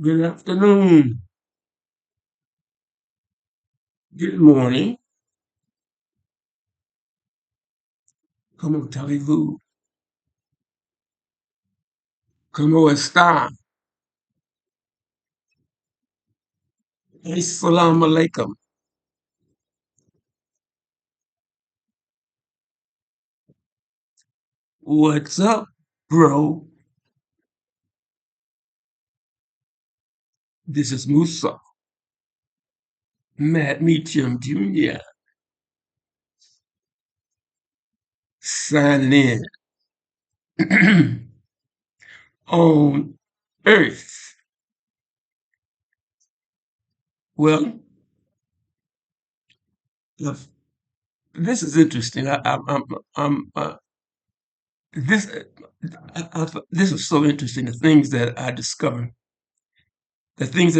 Good afternoon. Good morning. ¿Cómo talivú? ¿Cómo está? Assalamu alaikum. What's up, bro? This is MUSAU MattmeachamJR signing in on Earth. Well, the- this is interesting. This, this is so interesting. The things that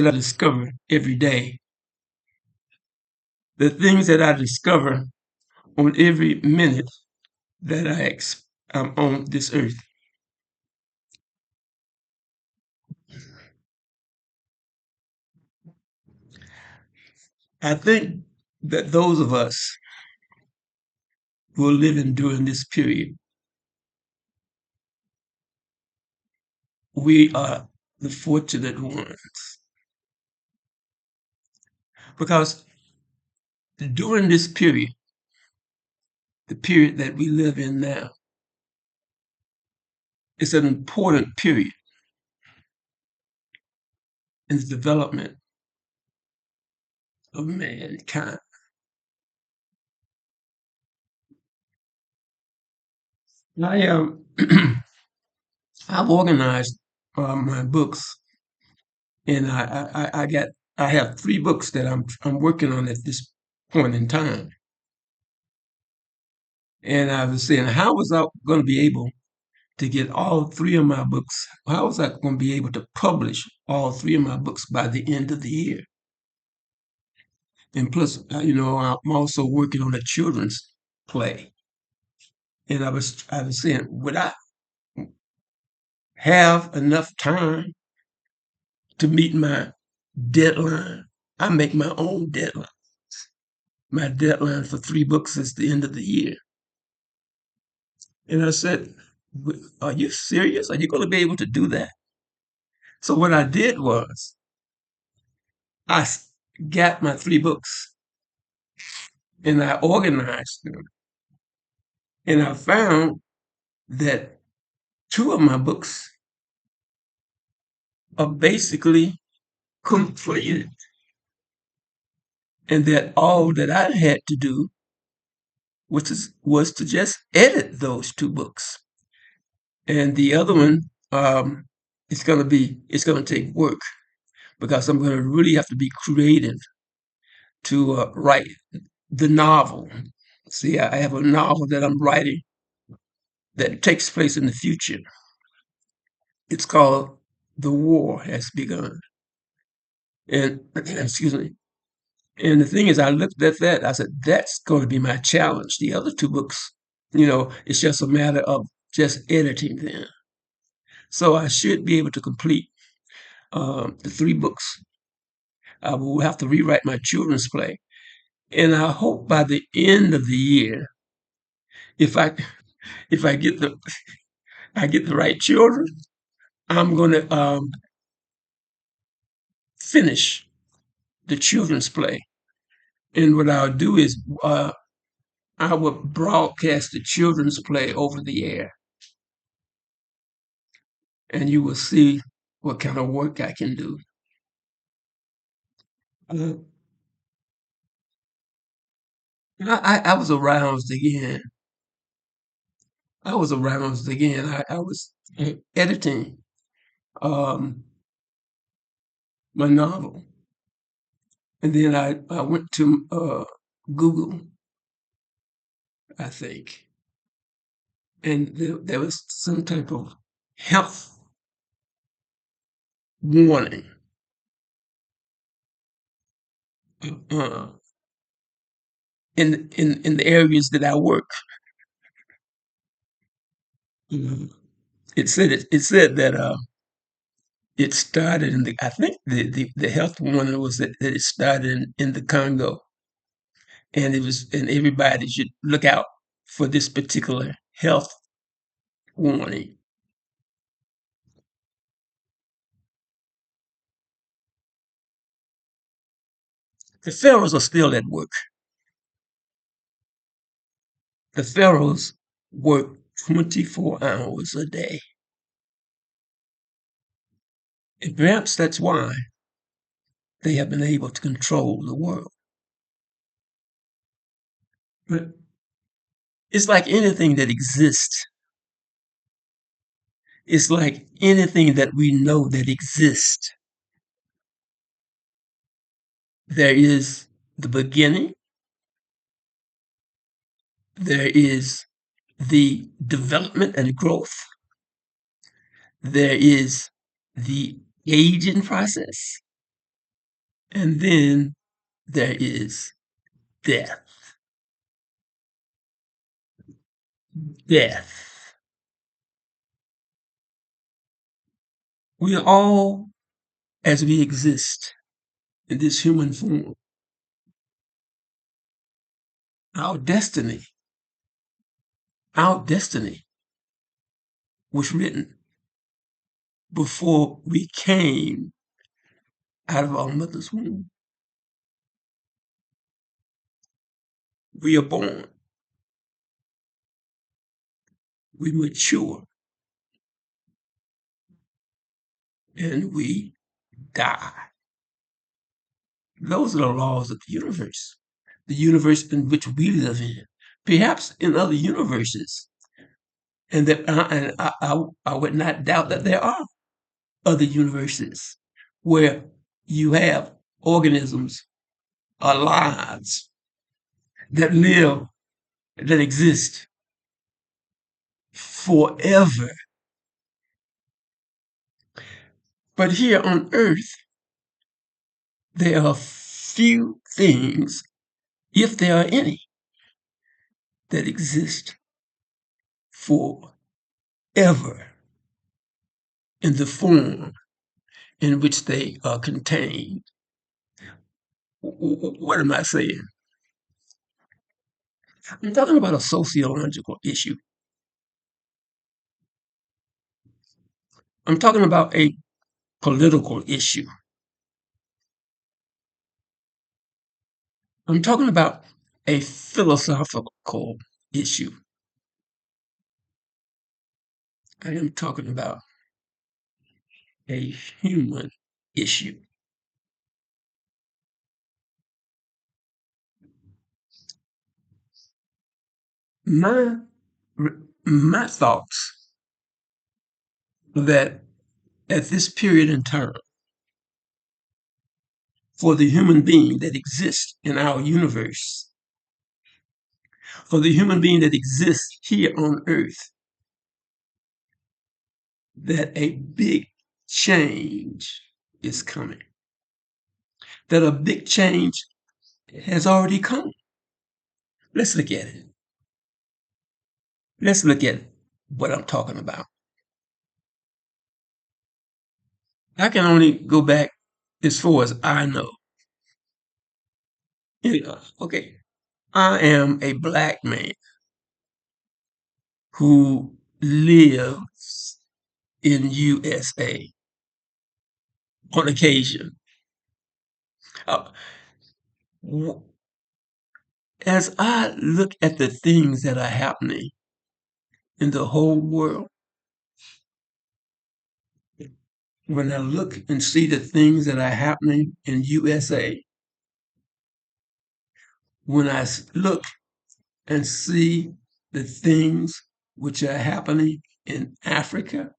I discover every day, the things that I discover on every minute that I'm on this earth. I think that those of us who are living during this period, we are the fortunate ones. Because during this period, the period that we live in now, it's an important period in the development of mankind. I I've organized my books, and I have three books that I'm working on at this point in time. And I was saying, how was I going to be able to get all three of my books? How was I going to be able to publish all three of my books by the end of the year? And plus, I'm also working on a children's play. And I was saying, would I have enough time to meet my deadline? I make my own deadline. My deadline for three books is the end of the year. And I said, are you serious? Are you going to be able to do that? So what I did was I got my three books and I organized them. And I found that two of my books are basically completed, and that all that I had to do was to just edit those two books. And the other one, it's going to take work because I'm going to really have to be creative to write the novel. See, I have a novel that I'm writing that takes place in the future. It's called The War Has Begun. And excuse me. And the thing is, I looked at that. I said, that's going to be my challenge. The other two books, it's just a matter of just editing them. So I should be able to complete the three books. I will have to rewrite my children's play. And I hope by the end of the year, if I if I get the right children, I'm going to finish the children's play. And what I'll do is I will broadcast the children's play over the air, and you will see what kind of work I can do. Uh, I was aroused again. I was aroused again. I was editing um, my novel, and then I went to Google, I think, and there was some type of health warning uh, in the areas that I work. Mhm. It said that It started in I think the health warning was that it started in the Congo, and everybody should look out for this particular health warning. The pharaohs are still at work. The pharaohs work 24 hours a day. And perhaps that's why they have been able to control the world. But it's like anything that exists. It's like anything that we know that exists. There is the beginning, there is the development and growth, there is the aging process, and then there is death. Death. We are all, as we exist in this human form, our destiny, our destiny was written before we came out of our mother's womb. We are born, we mature, and we die. Those are the laws of the universe in which we live in. Perhaps in other universes, and I would not doubt that there are other universes where you have organisms or lives that live, that exist forever. But here on Earth, there are few things, if there are any, that exist forever in the form in which they are contained. What am I saying? I'm talking about a sociological issue. I'm talking about a political issue. I'm talking about a philosophical issue. I am talking about a human issue. My my thoughts that at this period in time, for the human being that exists in our universe, for the human being that exists here on Earth, that a big change is coming, that a big change has already come. Let's look at it. Let's look at what I'm talking about. I can only go back as far as I know. Okay, I am a black man who lives in USA on occasion. Uh, as I look at the things that are happening in the whole world, when I look and see the things that are happening in USA, when I look and see the things which are happening in Africa,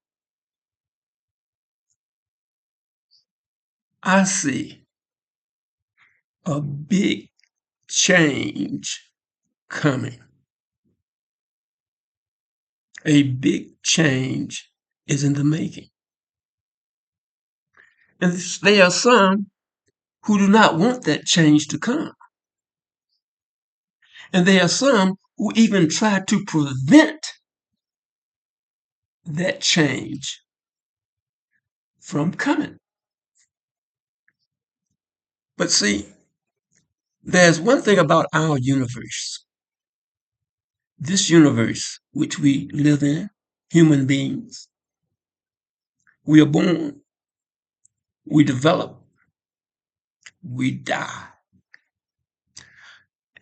I see a big change coming. A big change is in the making. And there are some who do not want that change to come. And there are some who even try to prevent that change from coming. But see, there's one thing about our universe. This universe which we live in, human beings, we are born, we develop, we die.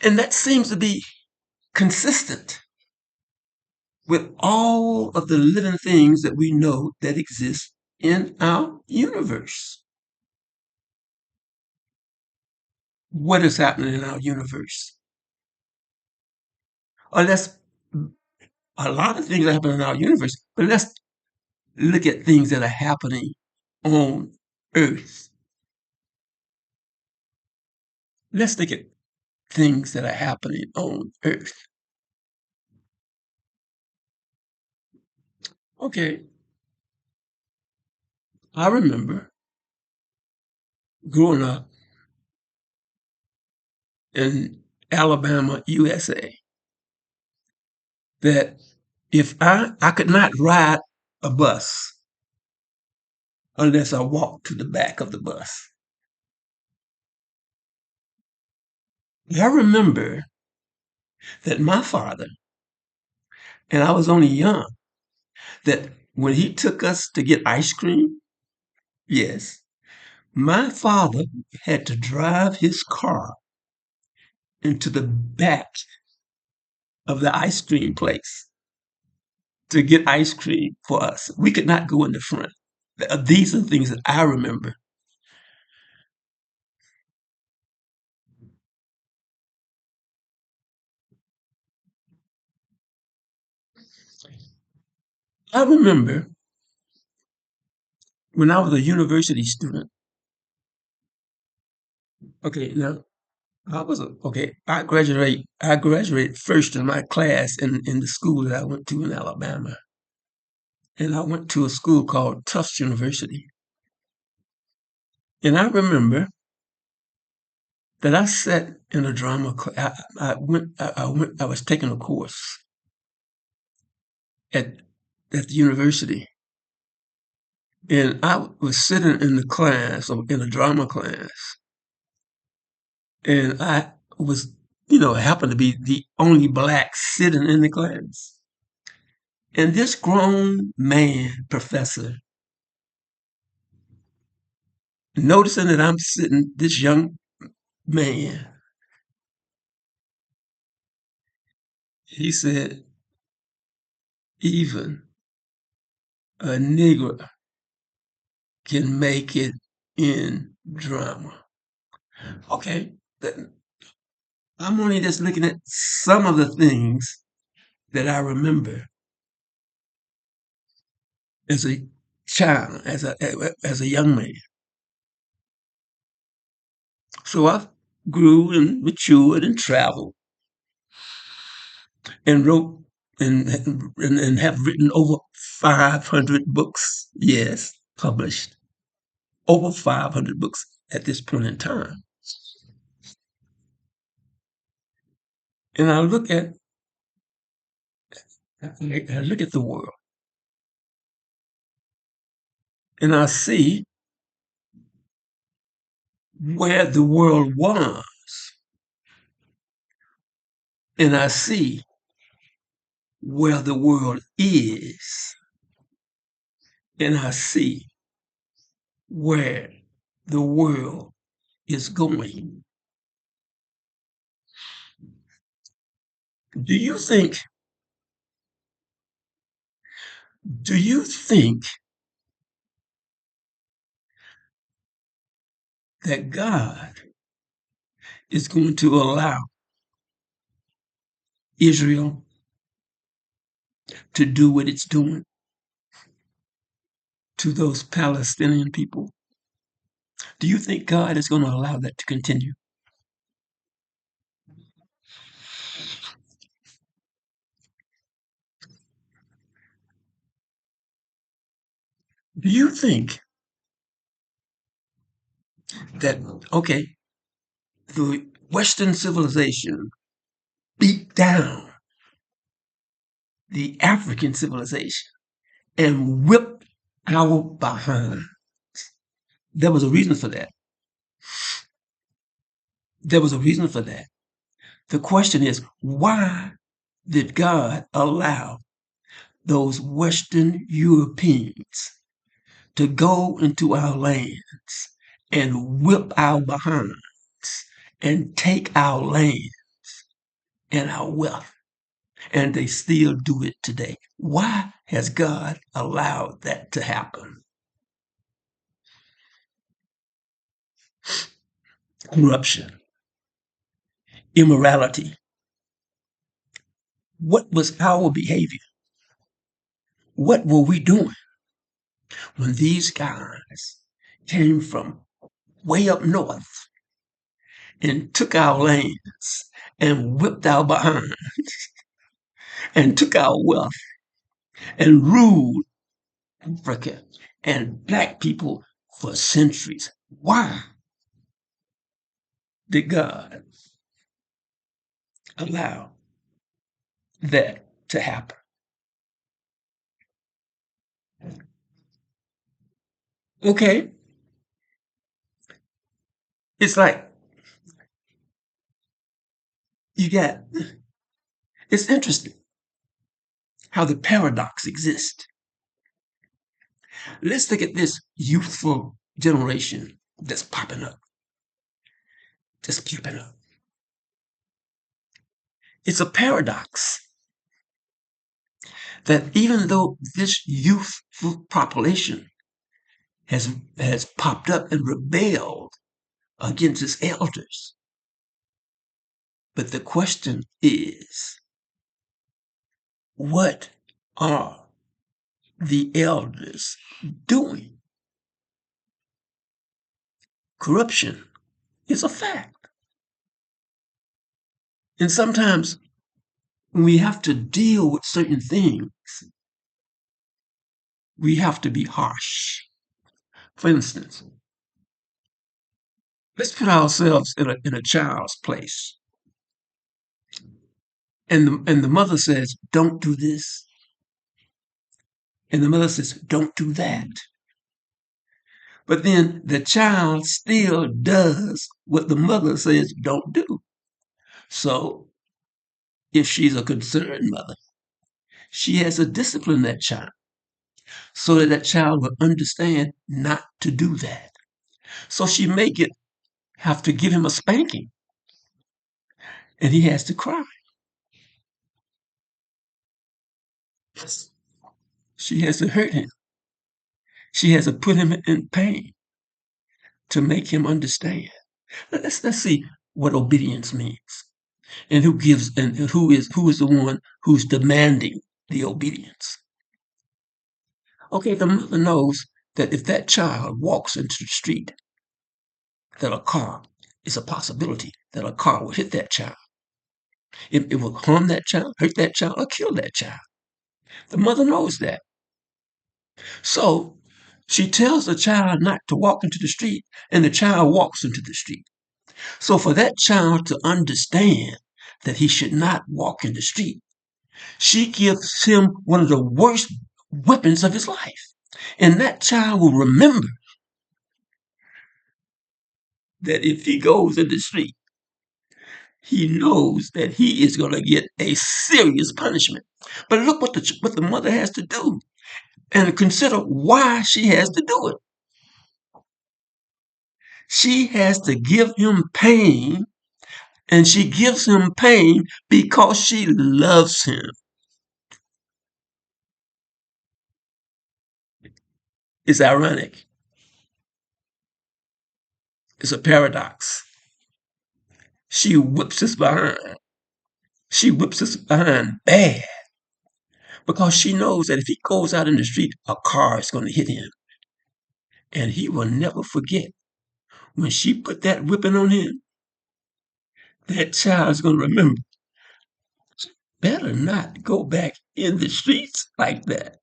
And that seems to be consistent with all of the living things that we know that exist in our universe. What is happening in our universe? Unless a lot of things are happening in our universe, but let's look at things that are happening on Earth. Let's look at things that are happening on Earth. Okay, I remember growing up in Alabama, USA, that if I could not ride a bus unless I walked to the back of the bus. I remember that my father, and I was only young, that when he took us to get ice cream, yes, my father had to drive his car into the back of the ice cream place to get ice cream for us. We could not go in the front. These are things that I remember. I remember when I was a university student. Okay, now I graduated first in my class in the school that I went to in Alabama. And I went to a school called Tufts University. And I remember that I sat in a drama class. I was taking a course at the university. And I was sitting in the class, or in a drama class, and I was, happened to be the only black sitting in the class. And this grown man professor, noticing that I'm sitting, this young man, he said, even a nigger can make it in drama. Okay, I'm only just looking at some of the things that I remember as a child, as a young man. So I grew and matured and traveled and wrote and have written over 500 books. Yes, published over 500 books at this point in time. And I look at the world and I see where the world was, and I see where the world is, and I see where the world is going. Do you think, do you think that God is going to allow Israel to do what it's doing to those Palestinian people? Do you think God is going to allow that to continue? Do you think that, okay, the Western civilization beat down the African civilization and whipped our behind? There was a reason for that. There was a reason for that. The question is, why did God allow those Western Europeans to go into our lands and whip our behinds and take our land and our wealth? And they still do it today. Why has God allowed that to happen? Corruption, immorality. What was our behavior? What were we doing when these guys came from way up north and took our lands and whipped our behind and took our wealth and ruled Africa and black people for centuries? Why did God allow that to happen? Okay, it's like you got, it's interesting how the paradox exists. Let's look at this youthful generation that's popping up, just popping up. It's a paradox that even though this youthful population has popped up and rebelled against its elders, but the question is, what are the elders doing? Corruption is a fact. And sometimes when we have to deal with certain things, we have to be harsh. For instance, let's put ourselves in a child's place. And the mother says, don't do this. And the mother says, don't do that. But then the child still does what the mother says don't do. So if she's a concerned mother, she has to discipline that child so that that child will understand not to do that. So she may have to give him a spanking, and he has to cry. She has to hurt him. She has to put him in pain to make him understand. Let's see what obedience means, and who is the one who's demanding the obedience. Okay, the mother knows that if that child walks into the street, that a car is a possibility that a car will hit that child. It will harm that child, hurt that child, or kill that child. The mother knows that. So she tells the child not to walk into the street, and the child walks into the street. So for that child to understand that he should not walk in the street, she gives him one of the worst weapons of his life. And that child will remember that if he goes in the street, he knows that he is going to get a serious punishment. But look what the mother has to do, and consider why she has to do it. She has to give him pain, and she gives him pain because she loves him. It's ironic. It's a paradox. She whips us behind. She whips us behind bad because she knows that if he goes out in the street, a car is going to hit him. And he will never forget when she put that whipping on him, that child's going to remember, better not go back in the streets like that.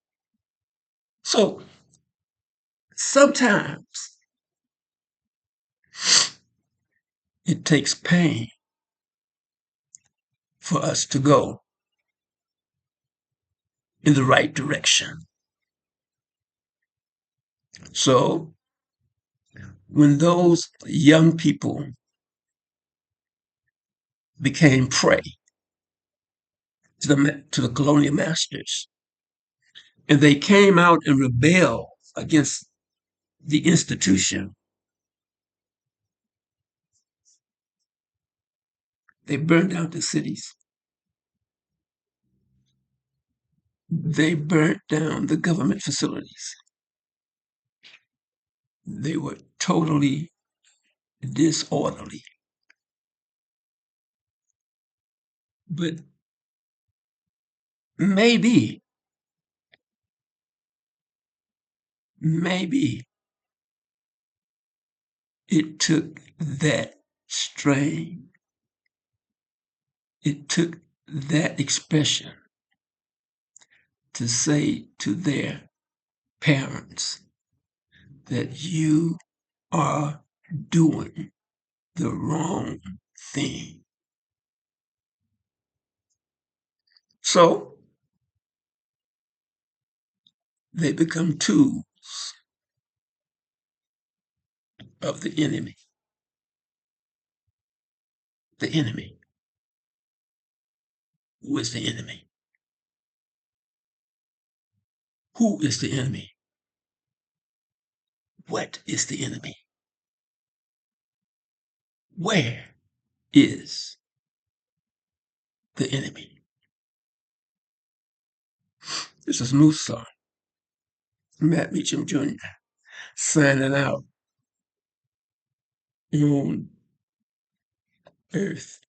So sometimes it takes pain for us to go in the right direction. So when those young people became prey to the colonial masters, and they came out and rebelled against the institution, they burned down the cities. They burnt down the government facilities. They were totally disorderly. But maybe, maybe it took that strain, it took that expression to say to their parents that you are doing the wrong thing. So they become tools of the enemy. The enemy. Who is the enemy? Who is the enemy? What is the enemy? Where is the enemy? This is MUSAU MattmeachamJR signing out on Earth.